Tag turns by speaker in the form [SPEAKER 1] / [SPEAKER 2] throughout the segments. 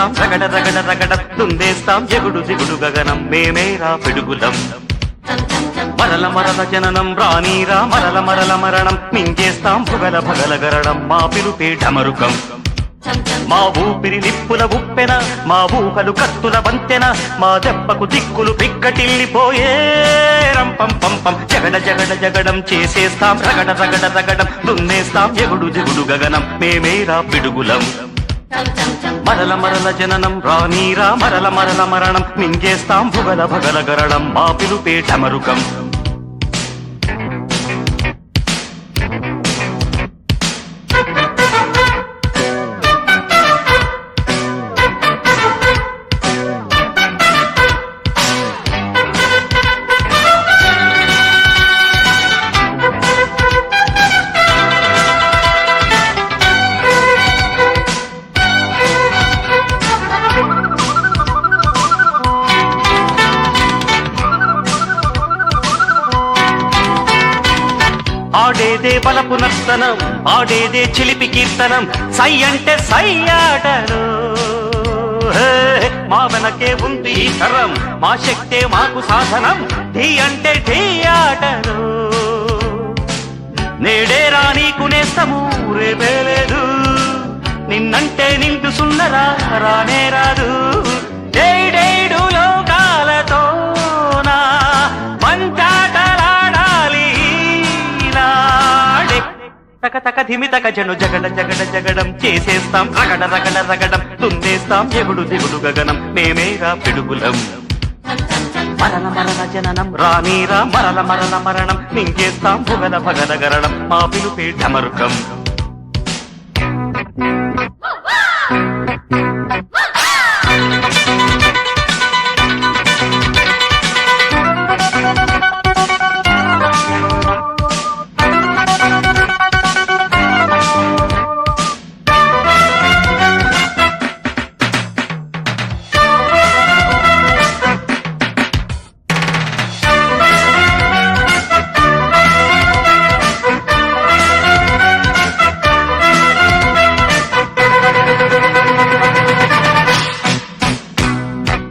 [SPEAKER 1] చేసేస్తాం రగడ రగడ రగడ దుందేస్తాం ఎగుడు దిగుడు గగనం మేమేరా పిడుగులం మరల మరల జననం రానీరా మరల మరల మరణం మింగేస్తాం భుగల భగల గరడం మా పిలుపే ఢమరుకం మా ఊపిరి నిప్పుల ఉప్పెన మా ఊహలు కత్తుల వంతెన మా దెబ్బకు దిక్కులు పిక్కటిల్లిపోయే రంపం పంపం జగడ జగడ జగడం చేసేస్తాం రగడ రగడ రగడం దున్నేస్తాం ఎగుడు దిగుడు గగనం మేమేరా పిడుగులం మరల మరల జననం రానీరా మరల మరల మరణం మింగేస్తాం భుగల భగల గరడం మా పిలుపే ఢమరుకం ఆడేదే బలపు నర్తనం ఆడేదే చిలిపి కీర్తనం సై అంటే సై ఆటలు మా వెనకే ఉంది ఈ తరం మా శక్తే మాకు సాధనం ఢీ అంటే ఢీ ఆటలు నేడే రానీకు నేస్తము రేపే లేదు నిన్నంటే నిండు సున్నరా రానే రాదు డేడేడు లోకాలతో నా మంచాటలాడాలి తక తక ధిమి తక జను జగడ జగడ జగడం చేసేస్తాం రగడ రగడ రగడం దున్నేస్తాం ఎగుడు దిగుడు గగనం మేమేరా పిడుగులం మరల మరల జననం రానీరా మరల మరల మరణం మింగేస్తాం భుగల భగల గరడం మా పిలుపే ఢమరుకం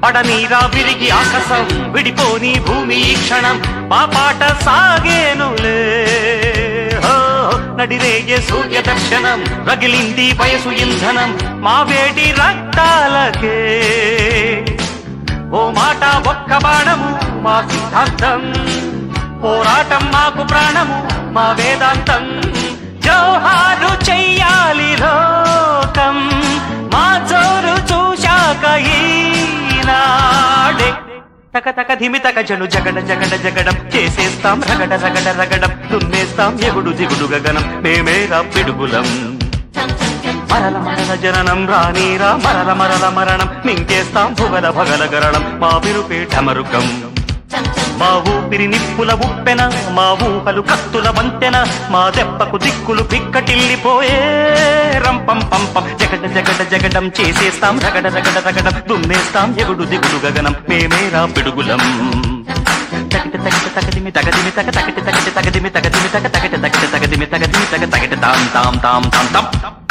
[SPEAKER 1] పడనీరా విరిగి ఆకాశం విడిపోని భూమి ఈ క్షణం మా పాట సాగేనులే నడిరేగే సూర్య దర్శనం రగిలింది వయసు ఇంధనం మా వేడి రక్తాలకే ఓ మాట ఒక్క బాణము మా సిద్ధాంతం పోరాటం మాకు ప్రాణము మా వేదాంతం జోహారు చెయ్యాలి లోకం మా జోరు చూశాక ఈనాడే తక తక ధిమి తక జను జగడ జగడ జగడం చేసేస్తాం రగడ రగడ రగడం దున్నేస్తాం ఎగుడు దిగుడు గగనం మేమేరా పిడుగులం మరల మరల జననం రానీరా మరల మరల మరణం మింగేస్తాం భుగల భగల గరడం మా పిలుపే ఢమరుకం మా ఊపిరి నిప్పుల ఉప్పెన మా ఊహలు కత్తుల వంతెన మా దెబ్బకు దిక్కులు పిక్కటిల్లిపోయే రంపం పంపం జగడ జగడ జగడం చేసేస్తాం రగడ రగడ రగడం దున్నేస్తాం ఎగుడు దిగుడు గగనం మేమేరా పిడుగులం తగిట తగిట తగదిమి తగదిమి తగ తగిట తగిట తగదిమి తగదిమి తగ తగిట తగిట తగదిమి తగదిమి తగ తగిట తాం తాం తాం తాం తాం